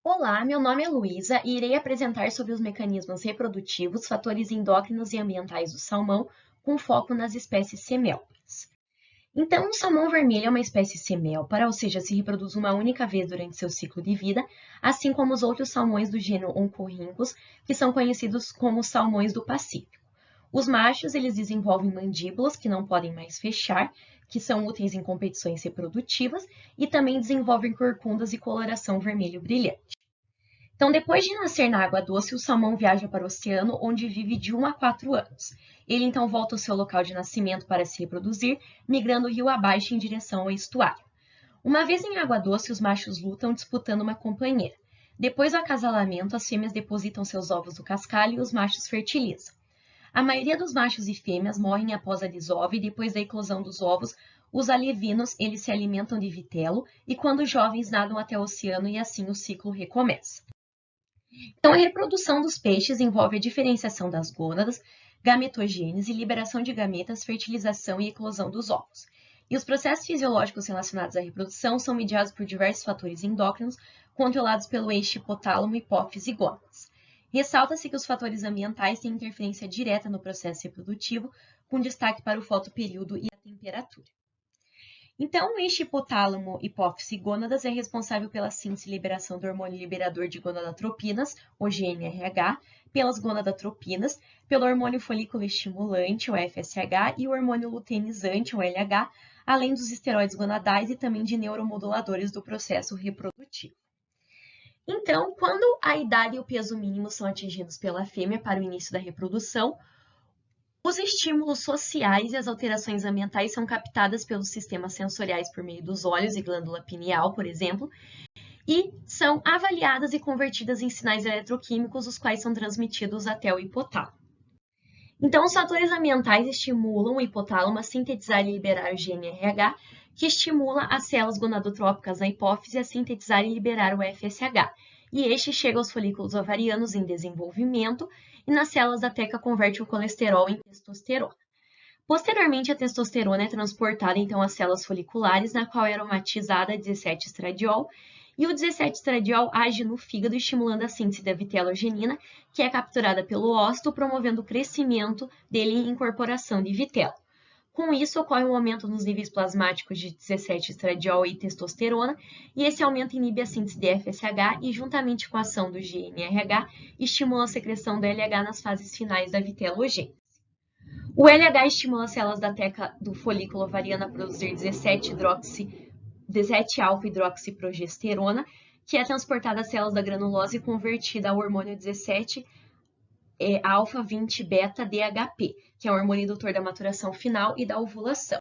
Olá, meu nome é Luísa e irei apresentar sobre os mecanismos reprodutivos, fatores endócrinos e ambientais do salmão, com foco nas espécies semélparas. Então, o salmão vermelho é uma espécie semélpara, ou seja, se reproduz uma única vez durante seu ciclo de vida, assim como os outros salmões do gênero Oncorhynchus, que são conhecidos como salmões do Pacífico. Os machos, eles desenvolvem mandíbulas que não podem mais fechar, que são úteis em competições reprodutivas, e também desenvolvem corcundas e coloração vermelho brilhante. Então, depois de nascer na água doce, o salmão viaja para o oceano, onde vive de 1 a 4 anos. Ele então volta ao seu local de nascimento para se reproduzir, migrando rio abaixo em direção ao estuário. Uma vez em água doce, os machos lutam disputando uma companheira. Depois do acasalamento, as fêmeas depositam seus ovos no cascalho e os machos fertilizam. A maioria dos machos e fêmeas morrem após a desova e depois da eclosão dos ovos, os alevinos eles se alimentam de vitelo e quando jovens nadam até o oceano e assim o ciclo recomeça. Então, a reprodução dos peixes envolve a diferenciação das gônadas, gametogênese, liberação de gametas, fertilização e eclosão dos ovos. E os processos fisiológicos relacionados à reprodução são mediados por diversos fatores endócrinos, controlados pelo eixo hipotálamo, hipófise e gônadas. Ressalta-se que os fatores ambientais têm interferência direta no processo reprodutivo, com destaque para o fotoperíodo e a temperatura. Então, o eixo hipotálamo, hipófise e gônadas é responsável pela síntese e liberação do hormônio liberador de gonadotropinas, o GnRH, pelas gonadotropinas, pelo hormônio folículo estimulante, o FSH, e o hormônio luteinizante, o LH, além dos esteroides gonadais e também de neuromoduladores do processo reprodutivo. Então, quando a idade e o peso mínimo são atingidos pela fêmea para o início da reprodução, os estímulos sociais e as alterações ambientais são captadas pelos sistemas sensoriais por meio dos olhos e glândula pineal, por exemplo, e são avaliadas e convertidas em sinais eletroquímicos, os quais são transmitidos até o hipotálamo. Então, os fatores ambientais estimulam o hipotálamo a sintetizar e liberar o GnRH, que estimula as células gonadotrópicas na hipófise a sintetizar e liberar o FSH, e este chega aos folículos ovarianos em desenvolvimento e nas células da teca converte o colesterol em testosterona. Posteriormente, a testosterona é transportada então às células foliculares, na qual é aromatizada a 17-estradiol, e o 17-estradiol age no fígado, estimulando a síntese da vitelogenina, que é capturada pelo ócito, promovendo o crescimento dele e incorporação de vitelo. Com isso, ocorre um aumento nos níveis plasmáticos de 17-estradiol e testosterona, e esse aumento inibe a síntese de FSH e, juntamente com a ação do GnRH, estimula a secreção do LH nas fases finais da vitelogênese. O LH estimula as células da teca do folículo ovariano a produzir 17-alfa-hidroxiprogesterona, que é transportada às células da granulose e convertida ao hormônio 17-alfa-20-beta-DHP, que é o hormônio indutor da maturação final e da ovulação.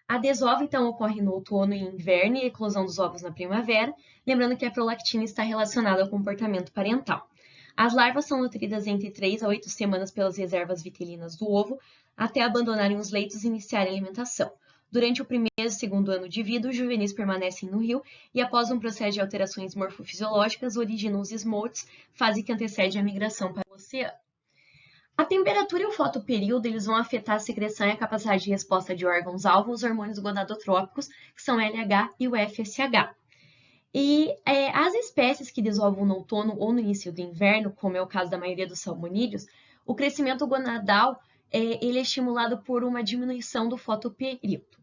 A desova, então, ocorre no outono e inverno e a eclosão dos ovos na primavera, lembrando que a prolactina está relacionada ao comportamento parental. As larvas são nutridas entre 3 a 8 semanas pelas reservas vitelinas do ovo, até abandonarem os leitos e iniciarem a alimentação. Durante o primeiro e segundo ano de vida, os juvenis permanecem no rio e, após um processo de alterações morfofisiológicas, originam os smots, fase que antecede a migração para o oceano. A temperatura e o fotoperíodo eles vão afetar a secreção e a capacidade de resposta de órgãos-alvo aos hormônios gonadotrópicos, que são o LH e o FSH. E as espécies que desovam no outono ou no início do inverno, como é o caso da maioria dos salmonídeos, o crescimento gonadal ele é estimulado por uma diminuição do fotoperíodo.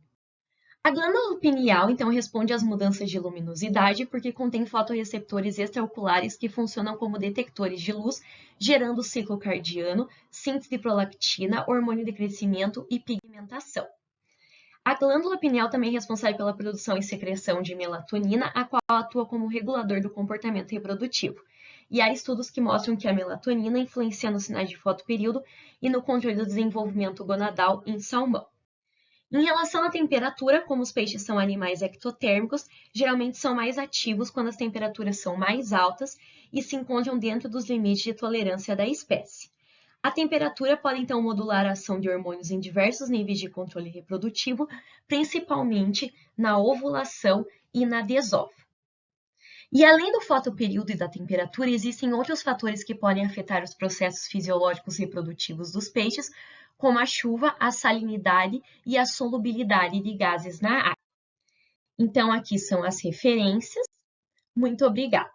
A glândula pineal, então, responde às mudanças de luminosidade porque contém fotorreceptores extraoculares que funcionam como detectores de luz, gerando ciclo cardiano, síntese de prolactina, hormônio de crescimento e pigmentação. A glândula pineal também é responsável pela produção e secreção de melatonina, a qual atua como regulador do comportamento reprodutivo. E há estudos que mostram que a melatonina influencia nos sinais de fotoperíodo e no controle do desenvolvimento gonadal em salmão. Em relação à temperatura, como os peixes são animais ectotérmicos, geralmente são mais ativos quando as temperaturas são mais altas e se encontram dentro dos limites de tolerância da espécie. A temperatura pode então modular a ação de hormônios em diversos níveis de controle reprodutivo, principalmente na ovulação e na desova. E além do fotoperíodo e da temperatura, existem outros fatores que podem afetar os processos fisiológicos reprodutivos dos peixes, como a chuva, a salinidade e a solubilidade de gases na água. Então, aqui são as referências. Muito obrigada!